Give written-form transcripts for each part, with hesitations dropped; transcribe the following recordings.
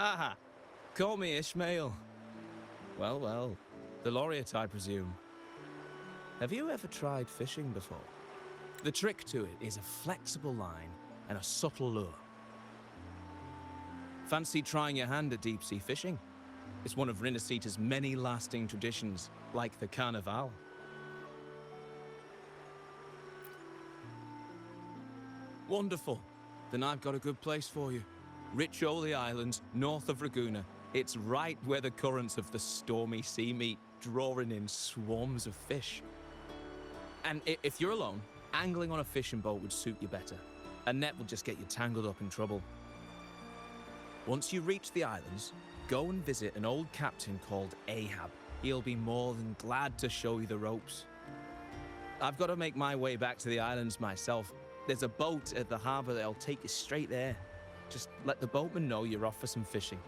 Aha! Call me Ishmael. Well, well. The laureate, I presume. Have you ever tried fishing before? The trick to it is a flexible line and a subtle lure. Fancy trying your hand at deep-sea fishing? It's one of Rinasita's many lasting traditions, like the Carnival. Wonderful. Then I've got a good place for you. Riccioli Islands, north of Ragusa. It's right where the currents of the stormy sea meet, drawing in swarms of fish. And if you're alone, angling on a fishing boat would suit you better. A net will just get you tangled up in trouble. Once you reach the islands, go and visit an old captain called Ahab. He'll be more than glad to show you the ropes. I've got to make my way back to the islands myself. There's a boat at the harbour that'll take you straight there. Just let the boatman know you're off for some fishing.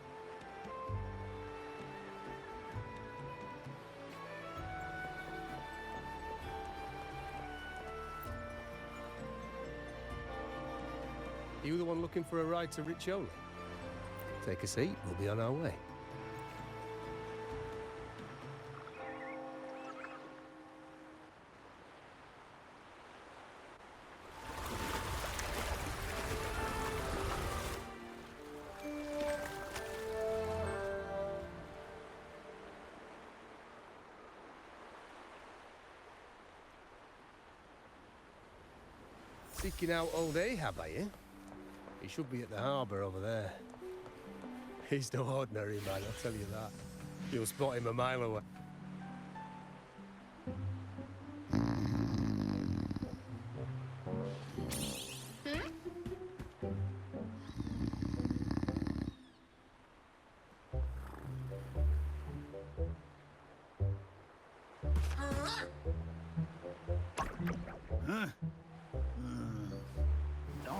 You the one looking for a ride to Riccioli? Take a seat, we'll be on our way. Seeking out old Ahab, are you? He should be at the harbour over there. He's no ordinary man, I'll tell you that. You'll spot him a mile away.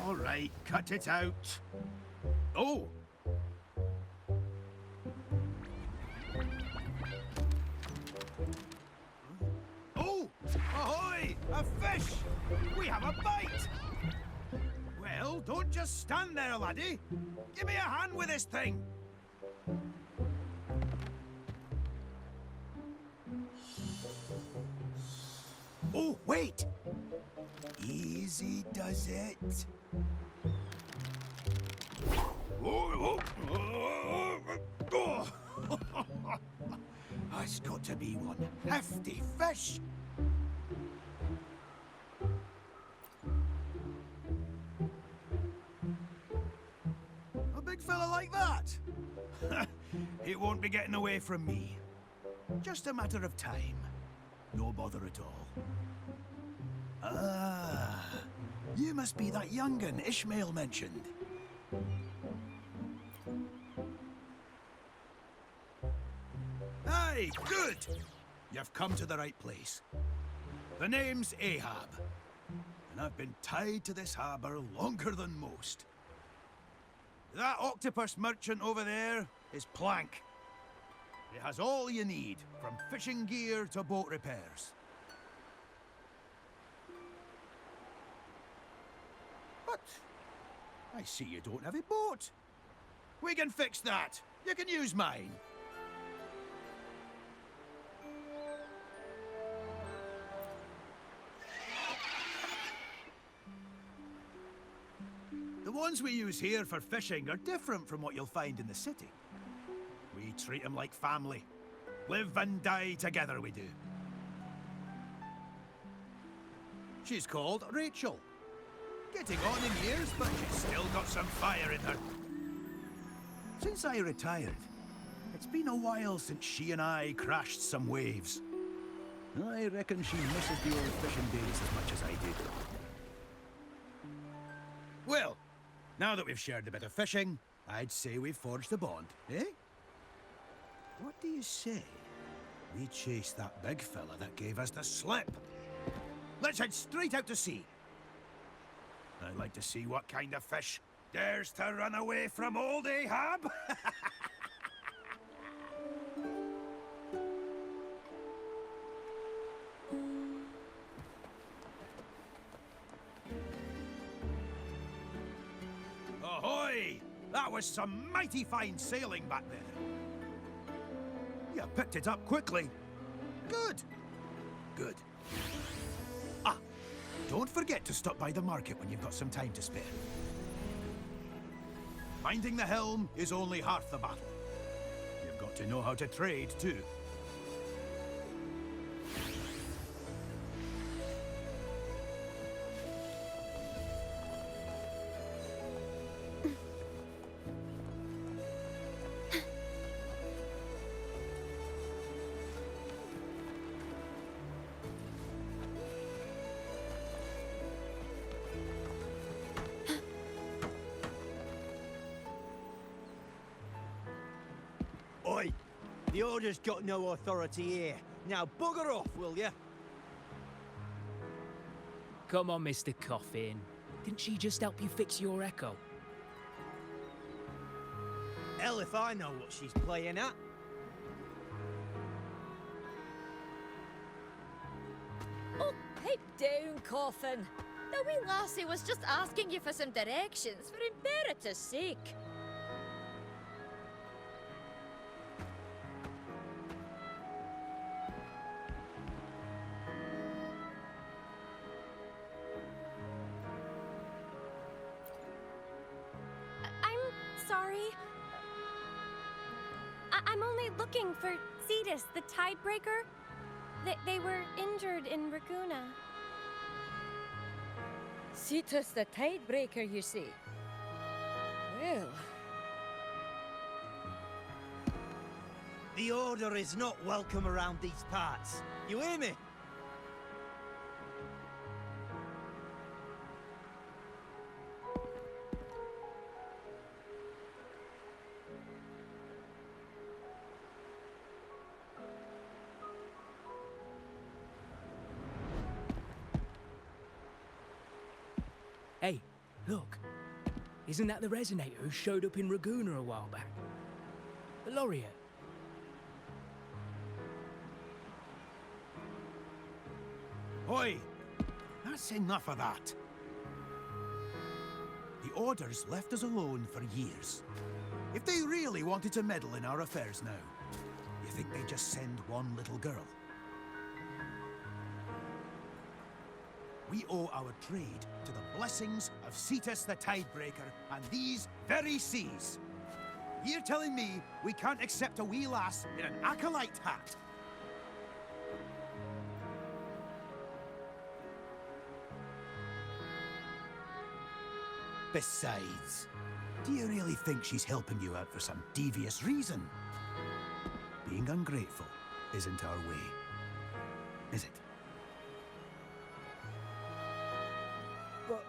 All right, cut it out. Oh! Oh! Ahoy! A fish! We have a bite! Well, don't just stand there, laddie. Give me a hand with this thing. Oh, wait! Easy does it. That's got to be one hefty fish. A big fella like that? It won't be getting away from me. Just a matter of time. No bother at all. Ah, you must be that young'un Ishmael mentioned. Aye, good! You've come to the right place. The name's Ahab, and I've been tied to this harbour longer than most. That octopus merchant over there is Plank. It has all you need, from fishing gear to boat repairs. But I see you don't have a boat. We can fix that. You can use mine. The ones we use here for fishing are different from what you'll find in the city. We treat them like family. Live and die together, we do. She's called Rachel. Getting on in years, but she's still got some fire in her. Since I retired, it's been a while since she and I crashed some waves. I reckon she misses the old fishing days as much as I did. Well, now that we've shared a bit of fishing, I'd say we've forged a bond, eh? What do you say we chase that big fella that gave us the slip? Let's head straight out to sea. I'd like to see what kind of fish dares to run away from old Ahab. Ahoy! The That was some mighty fine sailing back there. You picked it up quickly. Good. Good. Ah, don't forget to stop by the market when you've got some time to spare. Minding the helm is only half the battle. You've got to know how to trade, too. Oi! The Order's got no authority here. Now bugger off, will ya? Come on, Mr. Coffin. Didn't she just help you fix your echo? Hell if I know what she's playing at. Oh, pipe down, Coffin. The wee lassie was just asking you for some directions, for imperative sake. I'm sorry. I'm only looking for Cetus, the Tidebreaker. They were injured in Raguna. Cetus the Tidebreaker, you see. Well, The Order is not welcome around these parts. You hear me? Hey, look. Isn't that the Resonator who showed up in Raguna a while back? The Laureate. Oi! That's enough of that. The Order's left us alone for years. If they really wanted to meddle in our affairs now, you think they'd just send one little girl? We owe our trade to the blessings of Cetus the Tidebreaker and these very seas. You're telling me we can't accept a wee lass in an acolyte hat? Besides, do you really think she's helping you out for some devious reason? Being ungrateful isn't our way, is it? But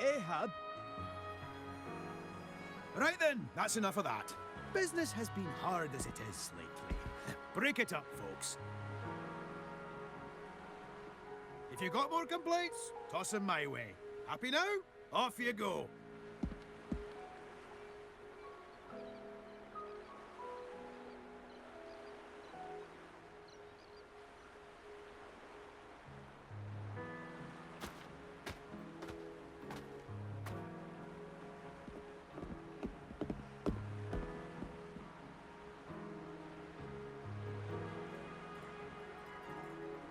Ahab... Right then, that's enough of that. Business has been hard as it is lately. Break it up, folks. If you got more complaints, toss them my way. Happy now? Off you go.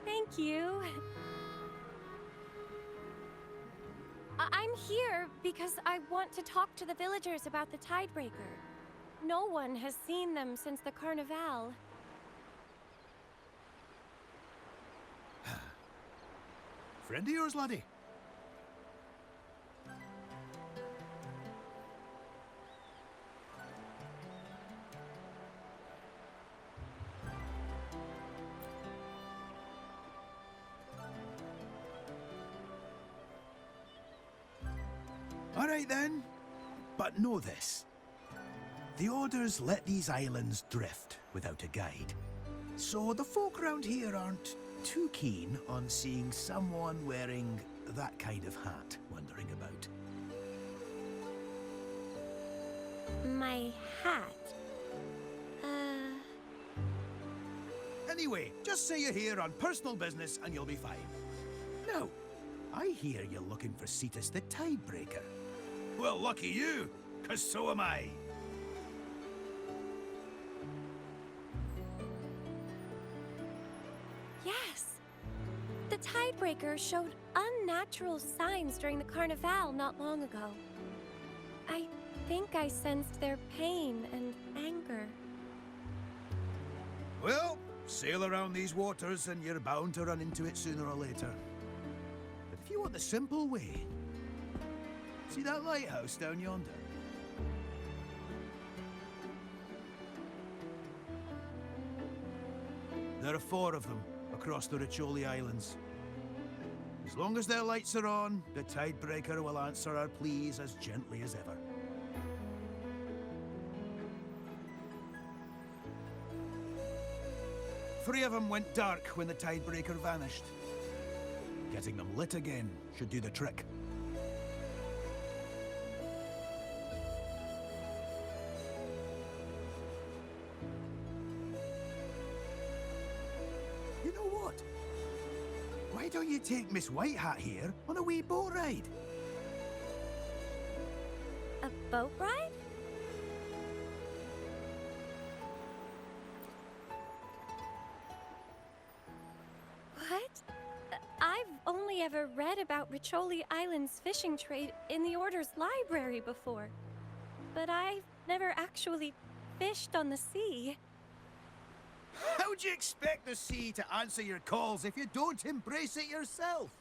Thank you. I'm here because I want to talk to the villagers about the Tidebreaker. No one has seen them since the Carnival. Friend of yours, laddie? All right then, but know this. The Orders let these islands drift without a guide. So the folk around here aren't too keen on seeing someone wearing that kind of hat wandering about. My hat. Anyway, just say you're here on personal business and you'll be fine. Now, I hear you're looking for Cetus the Tidebreaker. Well, lucky you. 'cause so am I. Yes. The Tidebreaker showed unnatural signs during the Carnival not long ago. I think I sensed their pain and anger. Well, sail around these waters and you're bound to run into it sooner or later. But if you want the simple way, see that lighthouse down yonder? There are 4 of them across the Riccioli Islands. As long as their lights are on, the Tidebreaker will answer our pleas as gently as ever. Three of them went dark when the Tidebreaker vanished. Getting them lit again should do the trick. You know what? Why don't you take Miss Whitehat here on a wee boat ride? A boat ride? What? I've only ever read about Riccioli Island's fishing trade in the Order's library before. But I've never actually fished on the sea. How'd you expect the sea to answer your calls if you don't embrace it yourself?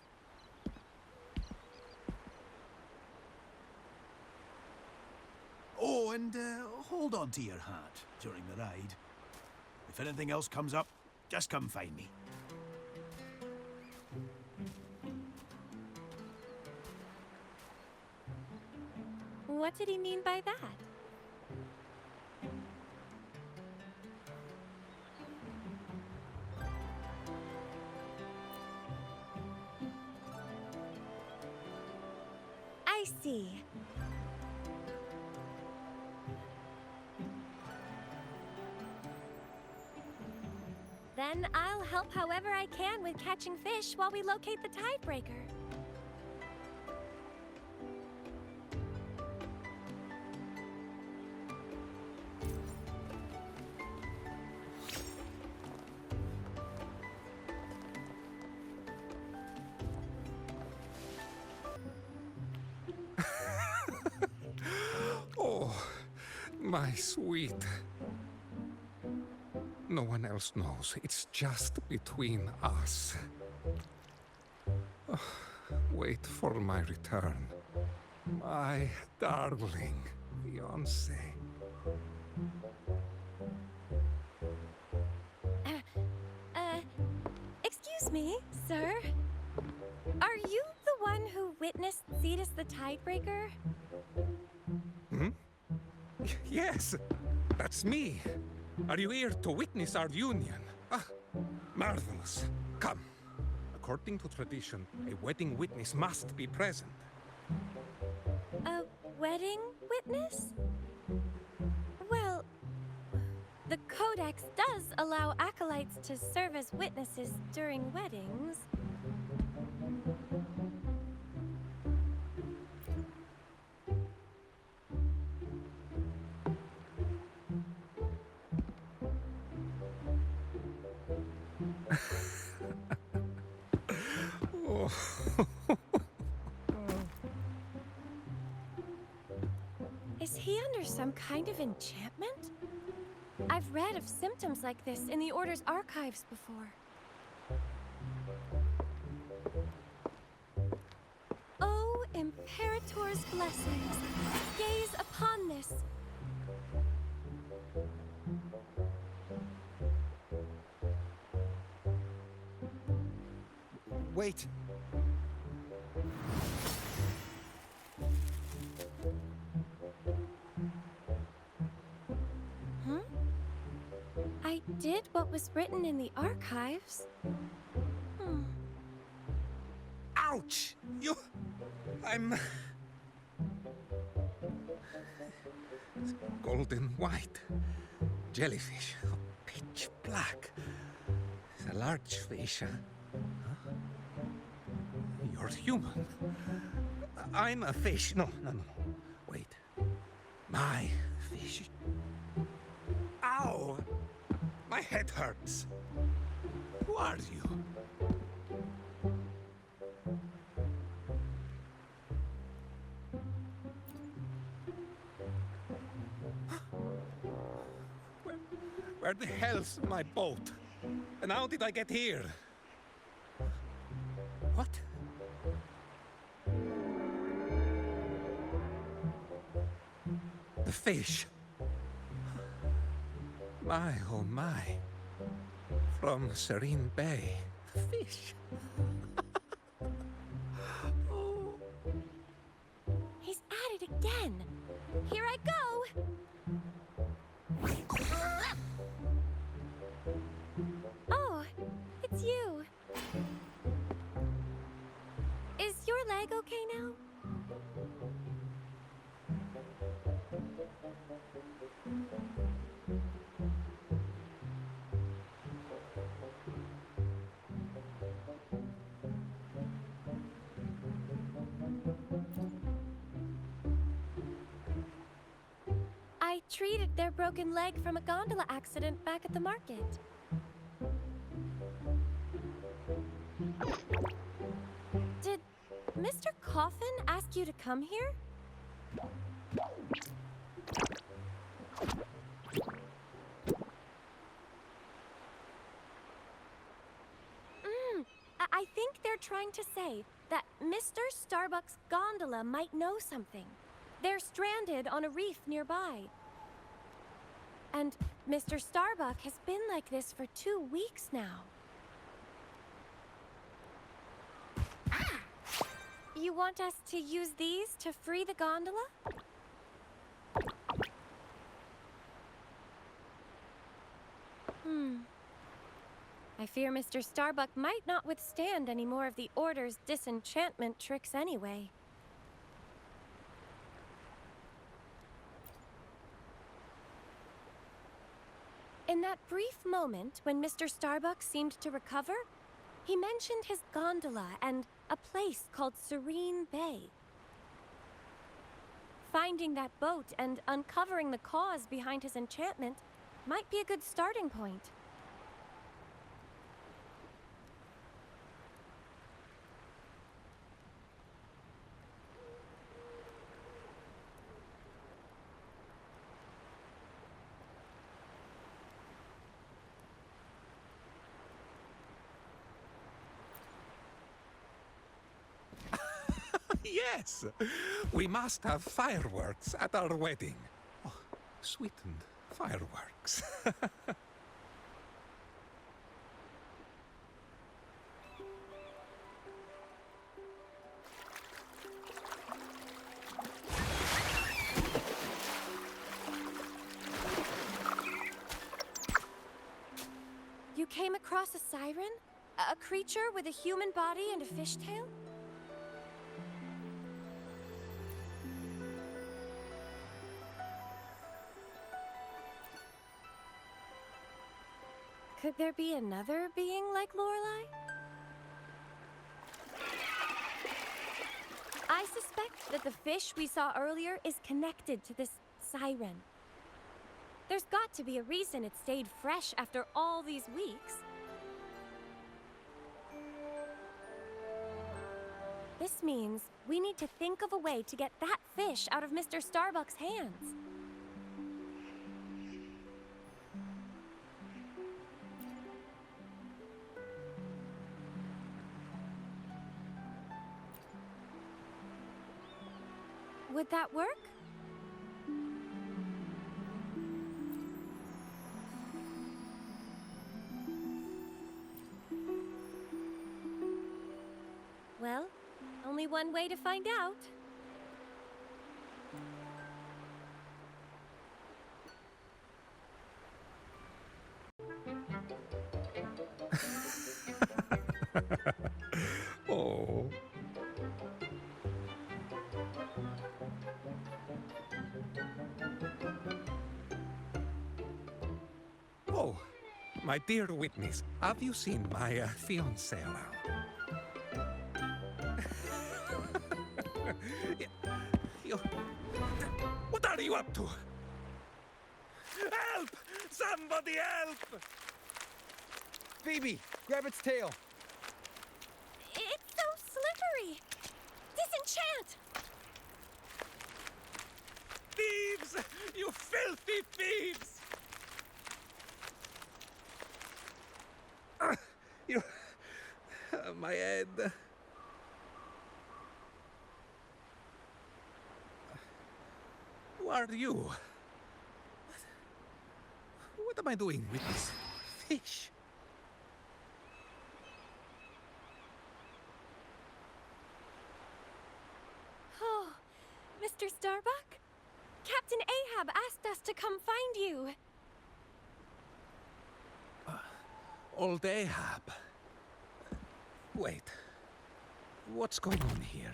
Oh, and hold on to your hat during the ride. If anything else comes up, just come find me. What did he mean by that? I see. Then I'll help however I can with catching fish while we locate the Tidebreaker. Oh, my sweet. No one else knows. It's just between us. Oh, wait for my return. My darling fiancé. Excuse me, sir. Are you the one who witnessed Zetus the Tidebreaker? Hmm? Yes, that's me. Are you here to witness our union? Ah, marvelous. Come. According to tradition, a wedding witness must be present. A wedding witness? Well, the Codex does allow acolytes to serve as witnesses during weddings. Oh. Is he under some kind of enchantment? I've read of symptoms like this in the Order's archives before. Oh, Imperator's blessings, gaze upon this. Wait. Huh? I did what was written in the archives. Ouch! I'm... golden white. Jellyfish. Pitch black. It's a large fish, huh? You're human. I'm a fish. No. Wait. My fish. Ow! My head hurts. Who are you? Where the hell's my boat? And how did I get here? What? The fish. My, oh my. From Serene Bay. The fish. Oh. He's at it again. Here I go. Oh, it's you. Is your leg okay now? I treated their broken leg from a gondola accident back at the market. Did Mr. Coffin ask you to come here? I think they're trying to say that Mr. Starbuck's gondola might know something. They're stranded on a reef nearby. And Mr. Starbuck has been like this for 2 weeks now. You want us to use these to free the gondola? I fear Mr. Starbuck might not withstand any more of the Order's disenchantment tricks anyway. In that brief moment when Mr. Starbuck seemed to recover, he mentioned his gondola and a place called Serene Bay. Finding that boat and uncovering the cause behind his enchantment might be a good starting point. Yes! We must have fireworks at our wedding. Oh, sweetened fireworks. You came across a siren? A creature with a human body and a fishtail? Could there be another being like Lorelei? I suspect that the fish we saw earlier is connected to this siren. There's got to be a reason it stayed fresh after all these weeks. This means we need to think of a way to get that fish out of Mr. Starbuck's hands. Would that work? Well, only one way to find out. Oh. Oh, my dear witness, have you seen my fiancée around? What are are you up to? Help! Somebody help! Phoebe, grab its tail. It's so slippery! Disenchant! Thieves! You filthy thieves! You... my head. Who are you? What am I doing with this fish? Oh, Mr. Starbuck? Captain Ahab asked us to come find you. Old Ahab. Wait. What's going on here?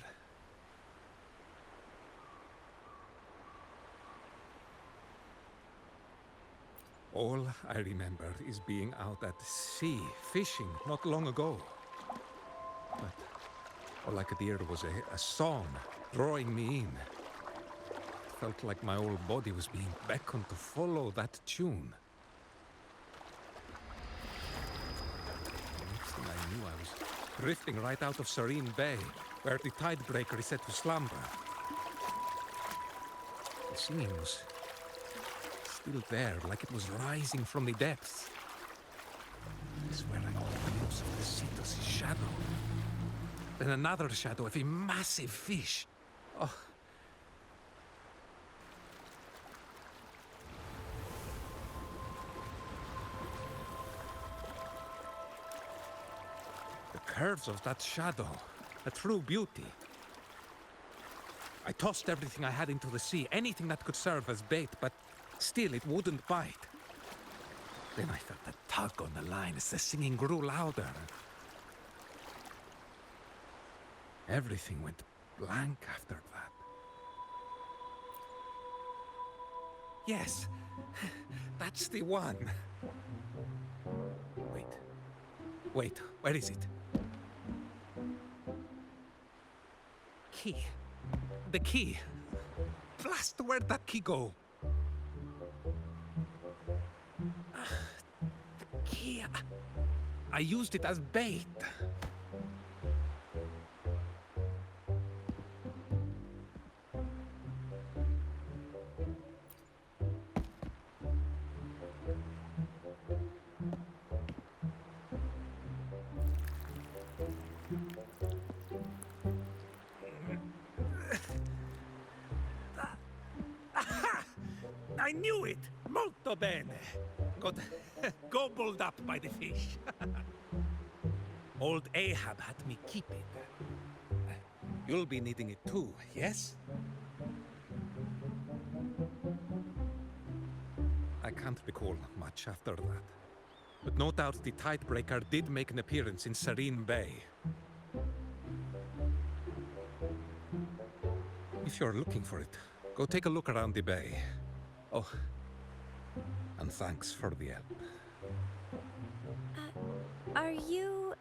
All I remember is being out at sea, fishing, not long ago. But all I could hear was a song drawing me in. It felt like my whole body was being beckoned to follow that tune. Next thing I knew, I was drifting right out of Serene Bay, where the tidebreaker is set to slumber. The singing was still there, like it was rising from the depths. I swear I caught a glimpse of the Cetus' shadow. Then another shadow of a massive fish. Oh. The curves of that shadow, a true beauty. I tossed everything I had into the sea, anything that could serve as bait, but still it wouldn't bite. Then I felt a tug on the line as the singing grew louder. Everything went blank after that. Yes, that's the one. Wait, where is it? Key. The key. Blast, where'd that key go? The key. I used it as bait. I knew it! Molto bene! Got gobbled up by the fish. Old Ahab had me keep it. You'll be needing it too, yes? I can't recall much after that. But no doubt the tidebreaker did make an appearance in Serene Bay. If you're looking for it, go take a look around the bay. Oh, and thanks for the help. Are you...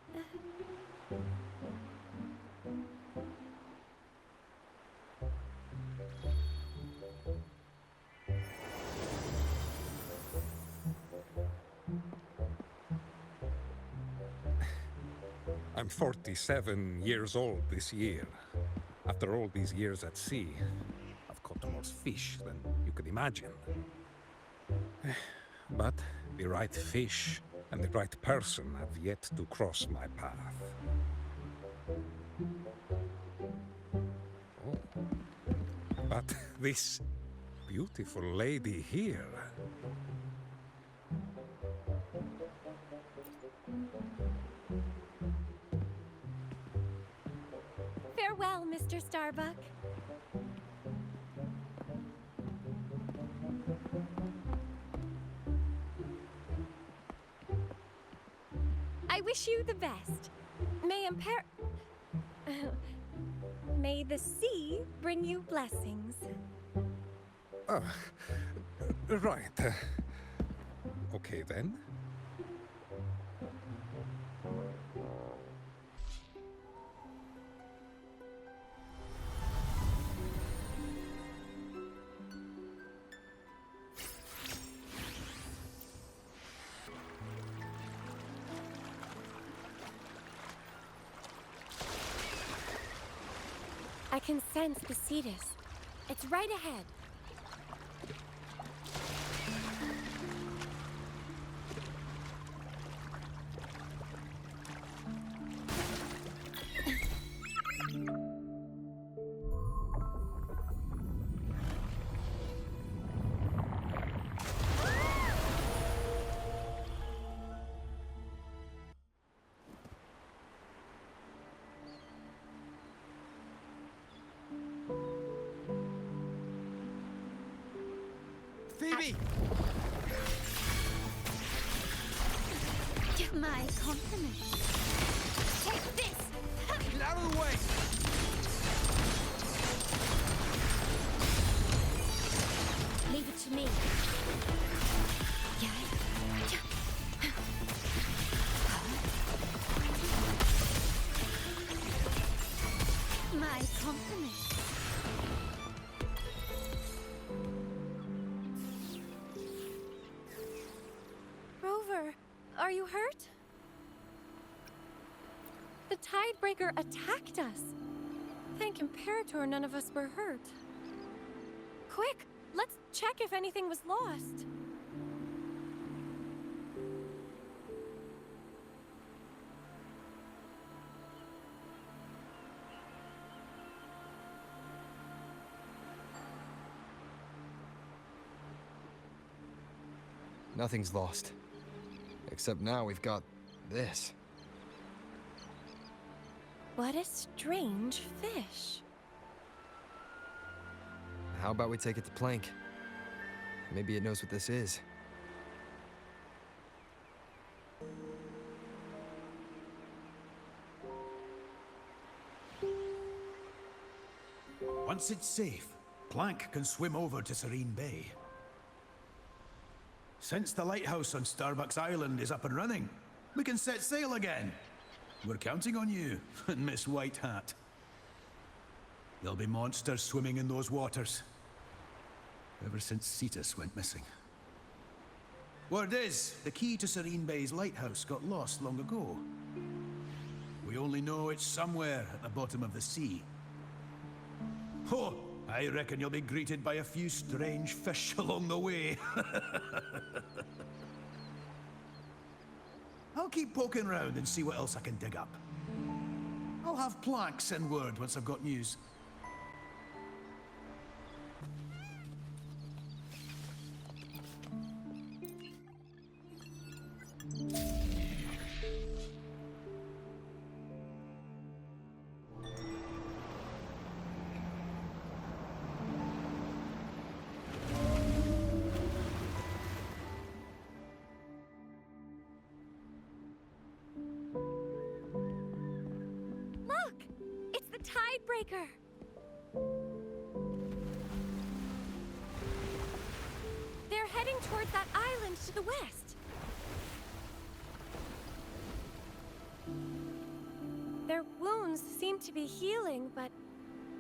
I'm 47 years old this year. After all these years at sea, I've caught more fish than you could imagine. But the right fish and the right person have yet to cross my path. Oh. But this beautiful lady here... Farewell, Mr. Starbuck. I wish you the best. May the sea bring you blessings. Right. Okay then. can sense the Cetus. It's right ahead. Phoebe! Give my compliments. Take this! Get out of the way! Leave it to me. My compliments. Rover, are you hurt? The Tidebreaker attacked us. Thank Imperator none of us were hurt. Quick, let's check if anything was lost. Nothing's lost. Except now we've got this. What a strange fish. How about we take it to Plank? Maybe it knows what this is. Once it's safe, Plank can swim over to Serene Bay. Since the lighthouse on Starbucks Island is up and running, we can set sail again. We're counting on you, Miss White Hat. There'll be monsters swimming in those waters. Ever since Cetus went missing. Word is, the key to Serene Bay's lighthouse got lost long ago. We only know it's somewhere at the bottom of the sea. Oh, I reckon you'll be greeted by a few strange fish along the way. I'll keep poking around and see what else I can dig up. I'll have Plank send word once I've got news. Look! It's the Tidebreaker! They're heading towards that island to the west. Their wounds seem to be healing, but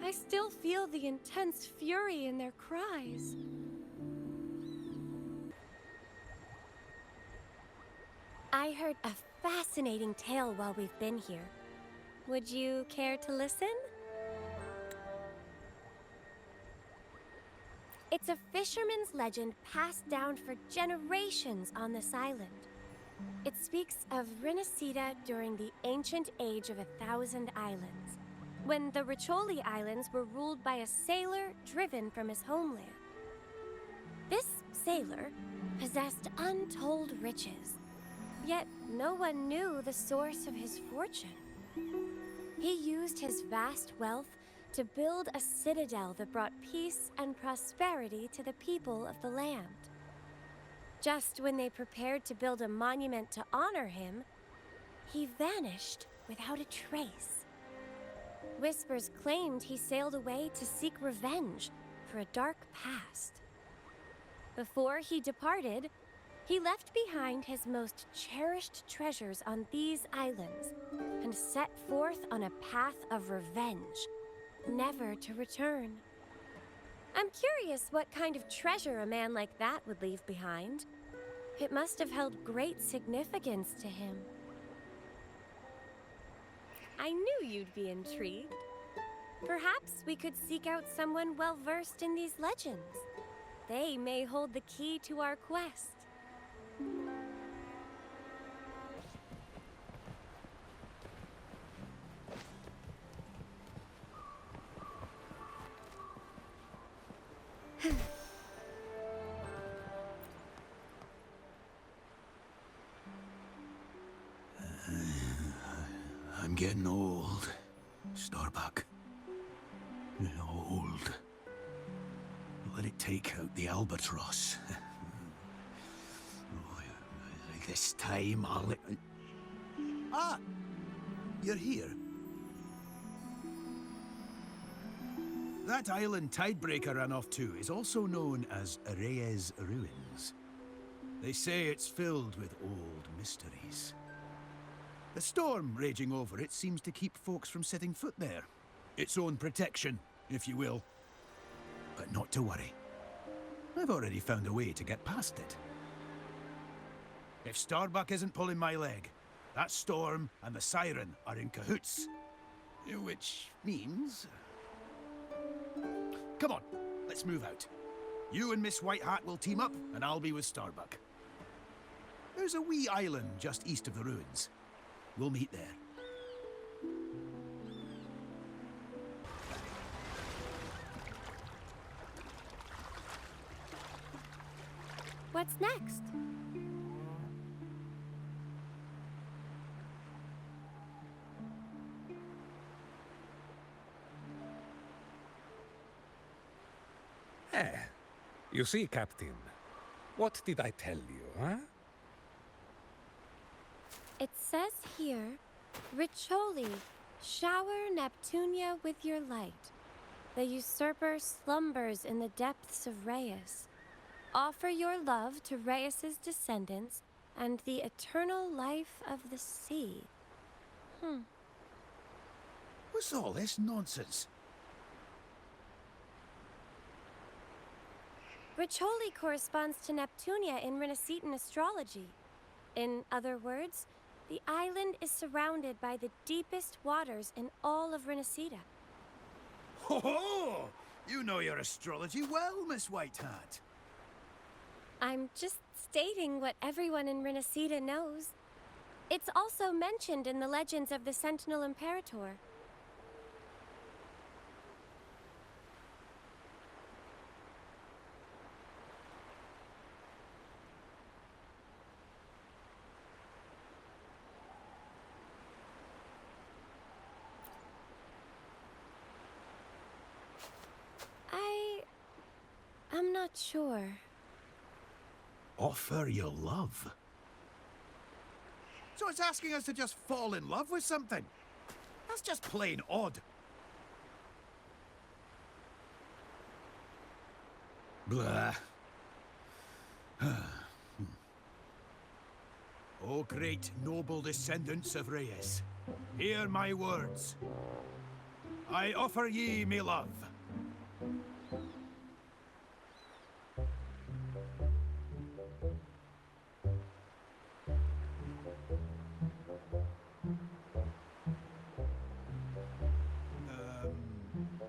I still feel the intense fury in their cries. I heard a fascinating tale while we've been here. Would you care to listen? It's a fisherman's legend passed down for generations on this island. It speaks of Rinasida during the ancient age of 1,000 islands, when the Riccioli Islands were ruled by a sailor driven from his homeland. This sailor possessed untold riches, yet no one knew the source of his fortune. He used his vast wealth to build a citadel that brought peace and prosperity to the people of the land. Just when they prepared to build a monument to honor him, he vanished without a trace. Whispers claimed he sailed away to seek revenge for a dark past. Before he departed, he left behind his most cherished treasures on these islands and set forth on a path of revenge, never to return. I'm curious what kind of treasure a man like that would leave behind. It must have held great significance to him. I knew you'd be intrigued. Perhaps we could seek out someone well versed in these legends. They may hold the key to our quest. I'm getting old, Starbuck. Old. Let it take out the albatross. This time I'll let... Ah! You're here. That island Tidebreaker ran off to is also known as Reyes Ruins. They say it's filled with old mysteries. The storm raging over it seems to keep folks from setting foot there. Its own protection, if you will. But not to worry. I've already found a way to get past it. If Starbuck isn't pulling my leg, that storm and the siren are in cahoots. Which means... Come on, let's move out. You and Miss White Hat will team up, and I'll be with Starbuck. There's a wee island just east of the ruins. We'll meet there. What's next? You see, Captain, what did I tell you, huh? It says here, Riccioli, shower Neptunia with your light. The usurper slumbers in the depths of Reyes. Offer your love to Reyes' descendants and the eternal life of the sea. What's all this nonsense? Riccioli corresponds to Neptunia in Renacetan astrology. In other words, the island is surrounded by the deepest waters in all of Renacita. Ho ho! You know your astrology well, Miss White Hat. I'm just stating what everyone in Renacita knows. It's also mentioned in the legends of the Sentinel Imperator. I'm not sure. Offer your love? So it's asking us to just fall in love with something? That's just plain odd. Blah. O great noble descendants of Reyes, hear my words. I offer ye me love.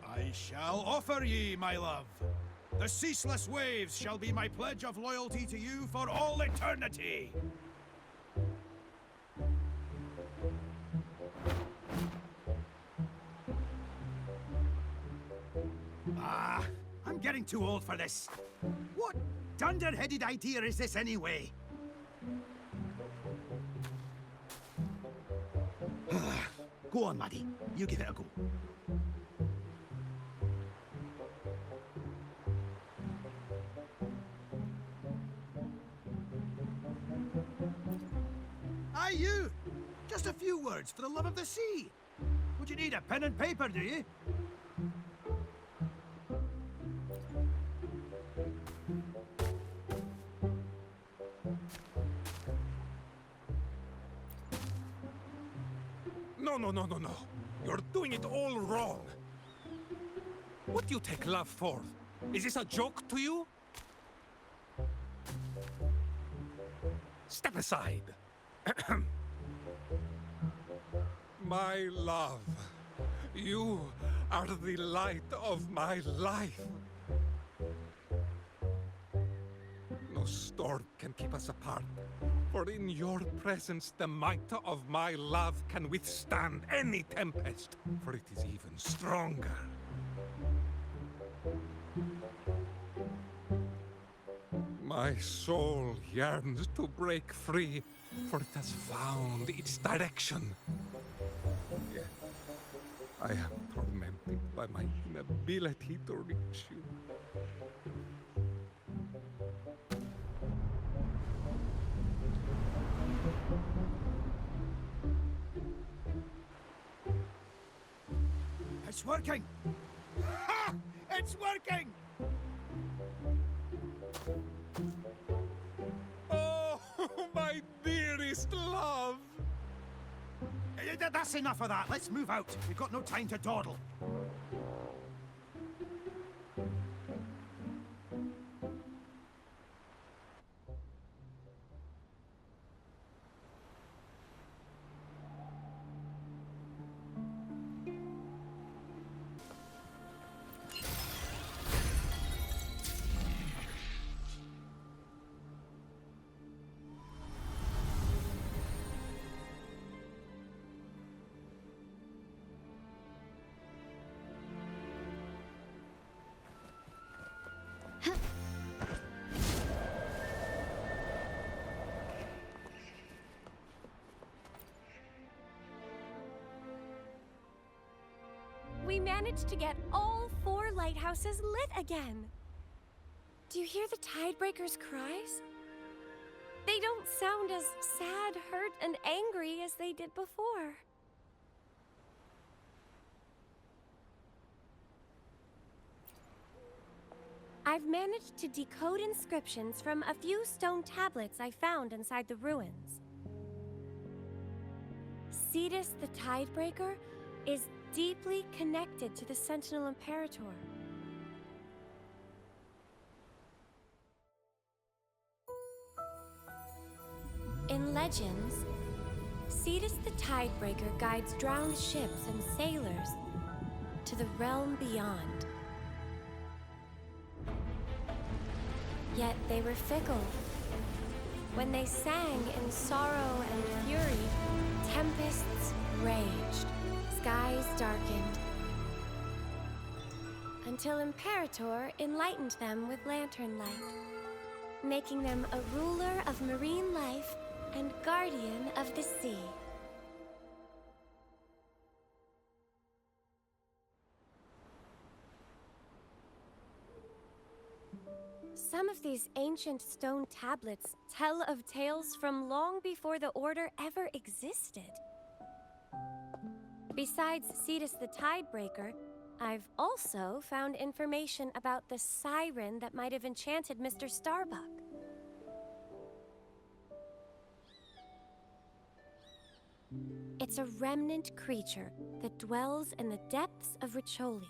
I shall offer ye my love. The ceaseless waves shall be my pledge of loyalty to you for all eternity. Ah, I'm getting too old for this. What dunderheaded idea is this anyway? Go on, laddie. You give it a go. Aye, you! Just a few words for the love of the sea. Would you need a pen and paper, do you? No. You're doing it all wrong. What do you take love for? Is this a joke to you? Step aside. My love, you are the light of my life. No storm can keep us apart, for in your presence the might of my love can withstand any tempest, for it is even stronger. My soul yearns to break free, for it has found its direction. Yet, I am tormented by my inability to reach you. It's working! Ha! It's working! Oh, my dearest love! That's enough of that. Let's move out. We've got no time to dawdle. We managed to get all 4 lighthouses lit again. Do you hear the Tidebreaker's cries? They don't sound as sad, hurt, and angry as they did before. I've managed to decode inscriptions from a few stone tablets I found inside the ruins. Cetus the Tidebreaker is deeply connected to the Sentinel Imperator. In legends, Cetus the Tidebreaker guides drowned ships and sailors to the realm beyond. Yet they were fickle. When they sang in sorrow and fury, tempests raged, skies darkened, until Imperator enlightened them with lantern light, making them a ruler of marine life and guardian of the sea. Some of these ancient stone tablets tell of tales from long before the Order ever existed. Besides Cetus the Tidebreaker, I've also found information about the siren that might have enchanted Mr. Starbuck. It's a remnant creature that dwells in the depths of Riccioli.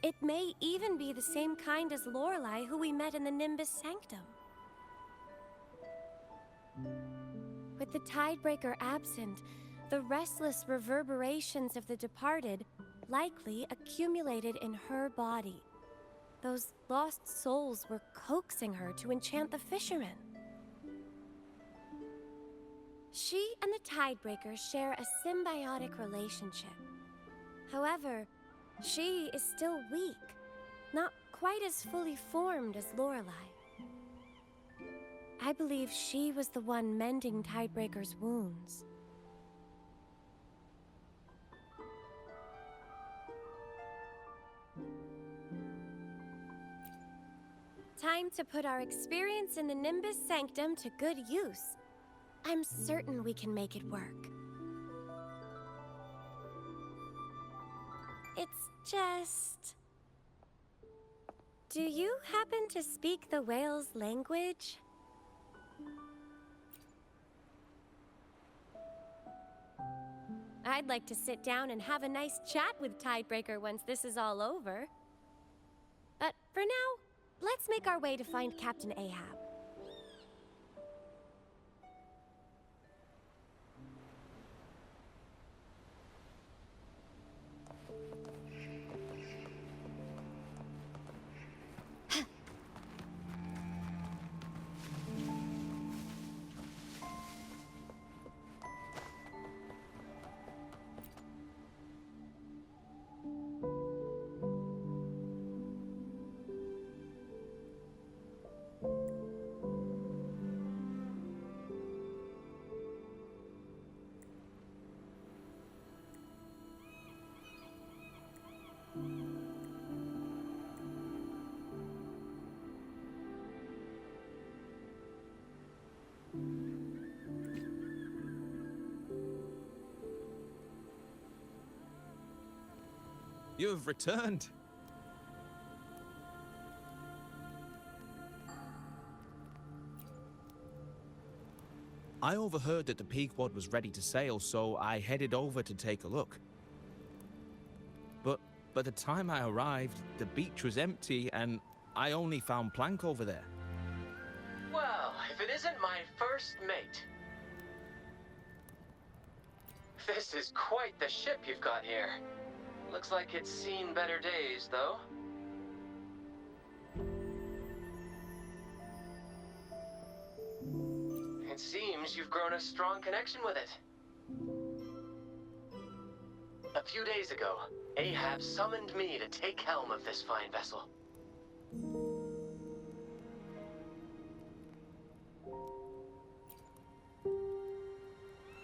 It may even be the same kind as Lorelei who we met in the Nimbus Sanctum. With the Tidebreaker absent, the restless reverberations of the departed likely accumulated in her body. Those lost souls were coaxing her to enchant the fishermen. She and the Tidebreaker share a symbiotic relationship. However, she is still weak, not quite as fully formed as Lorelei. I believe she was the one mending Tidebreaker's wounds. Time to put our experience in the Nimbus Sanctum to good use. I'm certain we can make it work. It's just... Do you happen to speak the whale's language? I'd like to sit down and have a nice chat with Tidebreaker once this is all over. But for now, let's make our way to find Captain Ahab. You have returned. I overheard that the Pequod was ready to sail, so I headed over to take a look. But by the time I arrived, the beach was empty and I only found Plank over there. Well, if it isn't my first mate. This is quite the ship you've got here. Looks like it's seen better days, though. It seems you've grown a strong connection with it. A few days ago, Ahab summoned me to take helm of this fine vessel.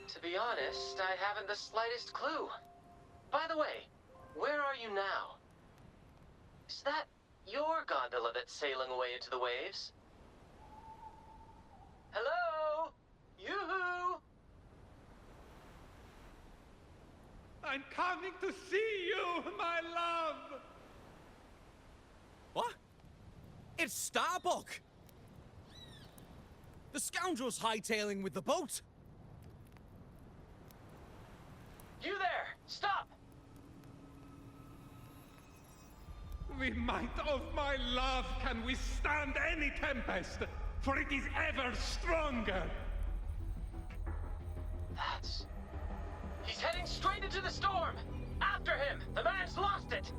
To be honest, I haven't the slightest clue. By the way, where are you now? Is that your gondola that's sailing away into the waves? Hello? Yoo-hoo! I'm coming to see you, my love! What? It's Starbuck! The scoundrel's hightailing with the boat! You there! Stop! The might of my love can withstand any tempest, for it is ever stronger. That's... He's heading straight into the storm! After him! The man's lost it!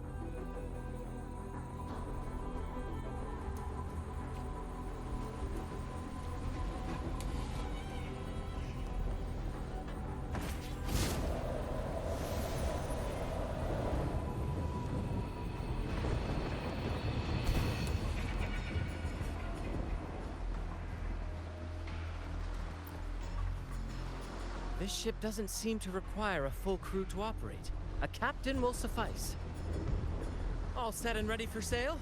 This ship doesn't seem to require a full crew to operate. A captain will suffice. All set and ready for sail?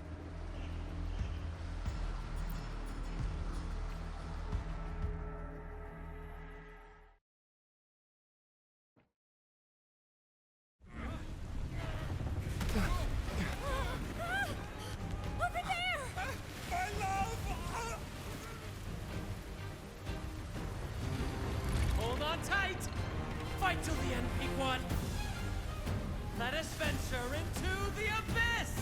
Hold on tight! Fight till the end, Pequod! Let us venture into the abyss!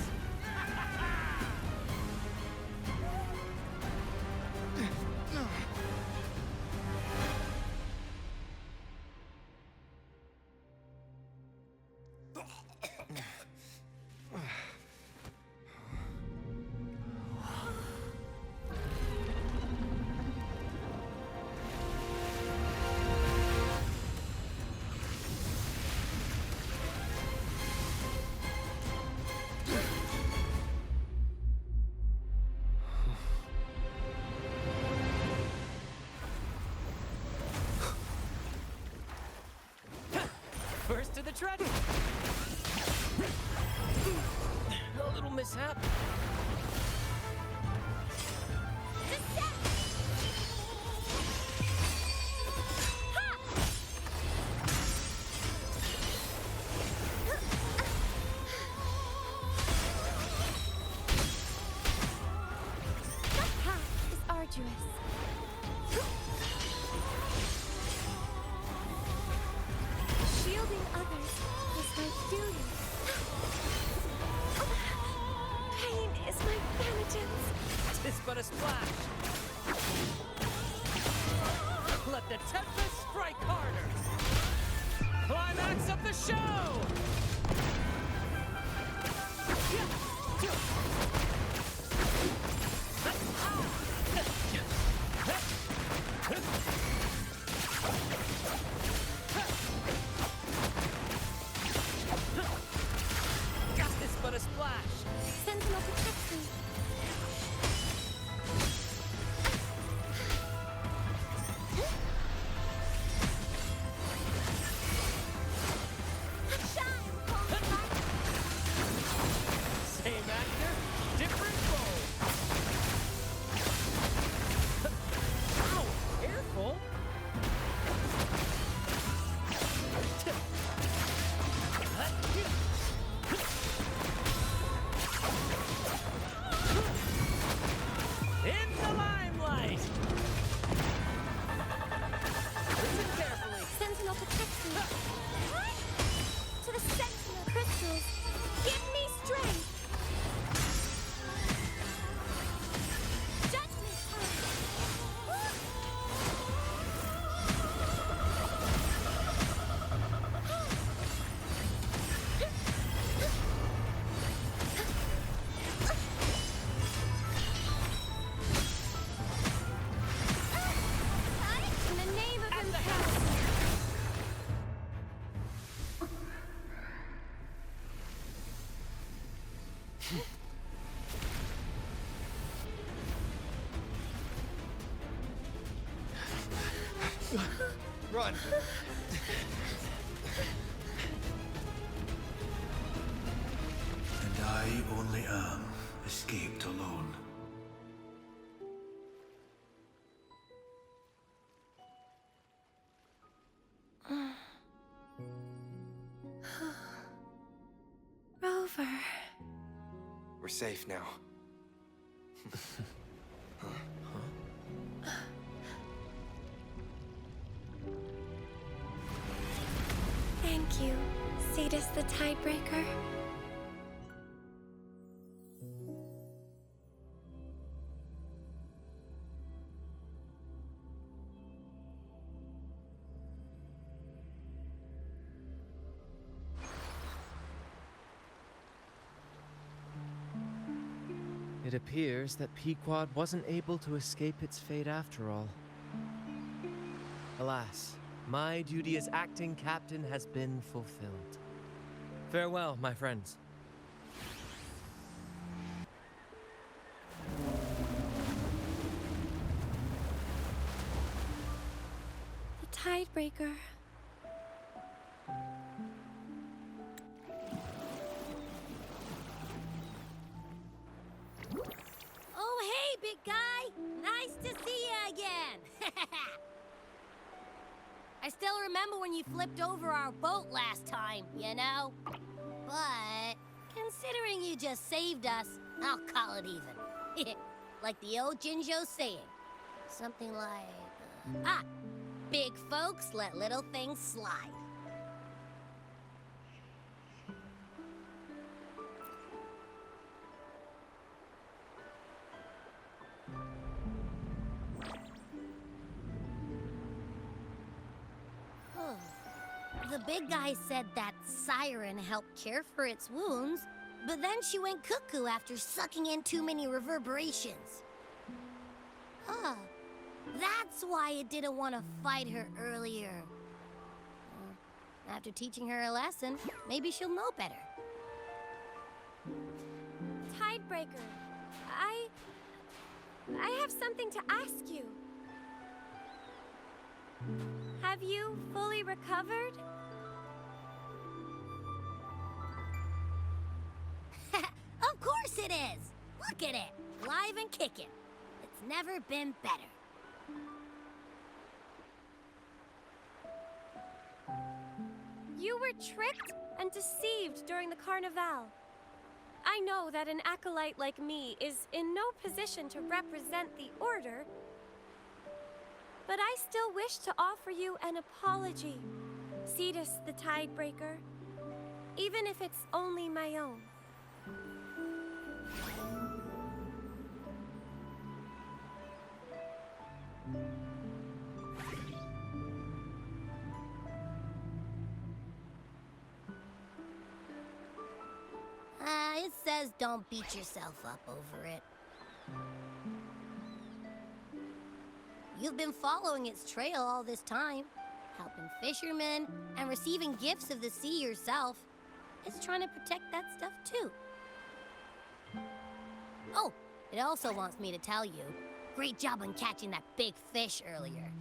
First to the treasure. A little mishap. The path is arduous. Shielding others is my duty. Pain is my penitence. Tis but a splash. Let the tempest strike harder. Climax of the show! Tis but a splash. Sentinel protects me. Shine, Paul. Same actor, Run! And I only am escaped alone. Rover. We're safe now. Thank you, Cetus the Tidebreaker. It appears that Pequod wasn't able to escape its fate after all. Alas, my duty as acting captain has been fulfilled. Farewell, my friends. The Tidebreaker. Oh, hey, big guy! Nice to see you again! I still remember when you flipped over our boat last time, you know? But, considering you just saved us, I'll call it even. Like the old Jinjo saying. Something like, big folks let little things slide. The big guy said that siren helped cure for its wounds, but then she went cuckoo after sucking in too many reverberations. That's why it didn't want to fight her earlier. After teaching her a lesson, maybe she'll know better. Tidebreaker, I have something to ask you. Have you fully recovered? Of course it is! Look at it, live and kicking. It's never been better. You were tricked and deceived during the Carnival. I know that an acolyte like me is in no position to represent the Order, but I still wish to offer you an apology, Cetus the Tidebreaker, even if it's only my own. It says don't beat yourself up over it. You've been following its trail all this time, helping fishermen and receiving gifts of the sea yourself. It's trying to protect that stuff too. Oh, it also wants me to tell you, great job on catching that big fish earlier.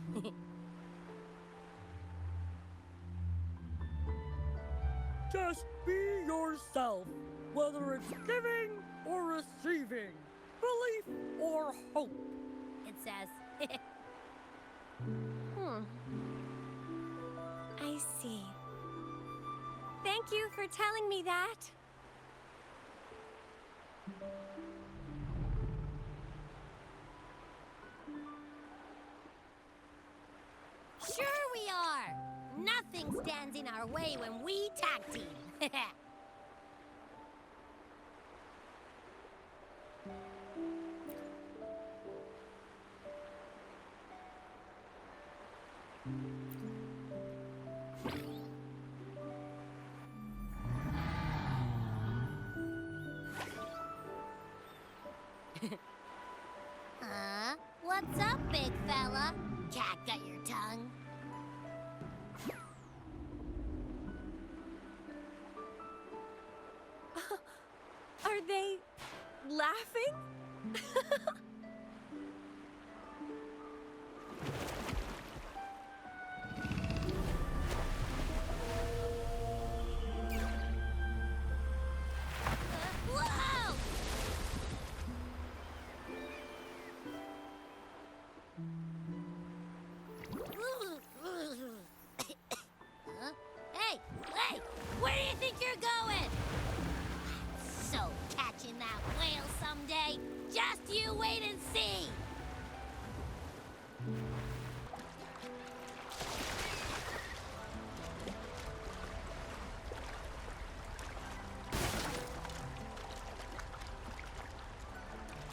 Just be yourself, whether it's giving or receiving, belief or hope. It says. I see. Thank you for telling me that. Sure we are! Nothing stands in our way when we tag team. What's up, big fella? Cat got your tongue? Are they laughing? You wait and see!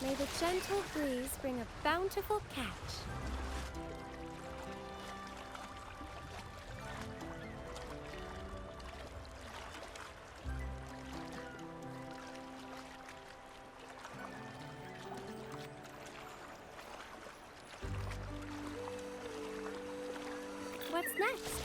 May the gentle breeze bring a bountiful catch. What's next?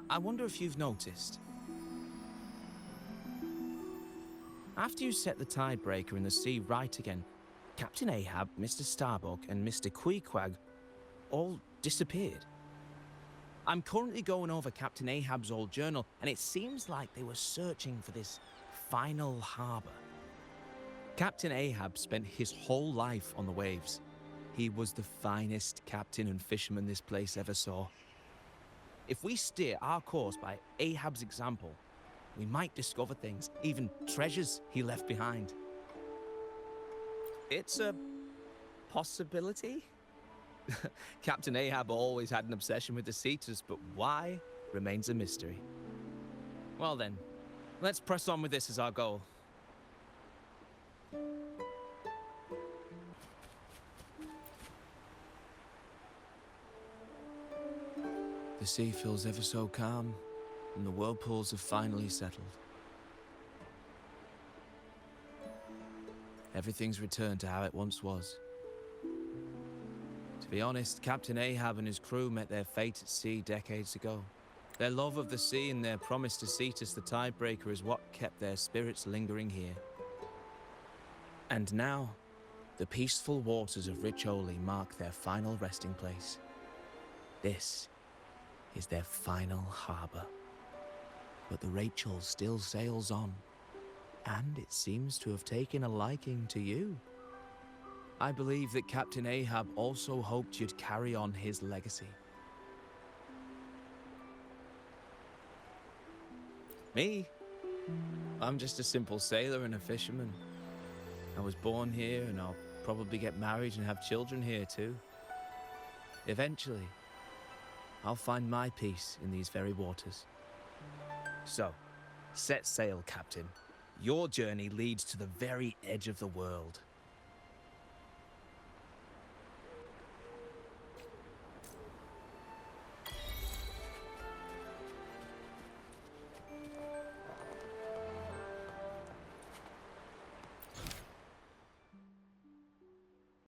I wonder if you've noticed. After you set the tidebreaker in the sea right again, Captain Ahab, Mr. Starbuck, and Mr. Queequeg all disappeared. I'm currently going over Captain Ahab's old journal, and it seems like they were searching for this final harbor. Captain Ahab spent his whole life on the waves. He was the finest captain and fisherman this place ever saw. If we steer our course by Ahab's example, we might discover things, even treasures he left behind. It's a possibility. Captain Ahab always had an obsession with the Cetus, but why remains a mystery. Well then, let's press on with this as our goal. The sea feels ever so calm, and the whirlpools have finally settled. Everything's returned to how it once was. To be honest, Captain Ahab and his crew met their fate at sea decades ago. Their love of the sea and their promise to Cetus the Tidebreaker is what kept their spirits lingering here. And now, the peaceful waters of Riccioli mark their final resting place. This is their final harbor. But the Rachel still sails on, and it seems to have taken a liking to you. I believe that Captain Ahab also hoped you'd carry on his legacy. Me? I'm just a simple sailor and a fisherman. I was born here, and I'll probably get married and have children here too. Eventually, I'll find my peace in these very waters. So, set sail, Captain. Your journey leads to the very edge of the world.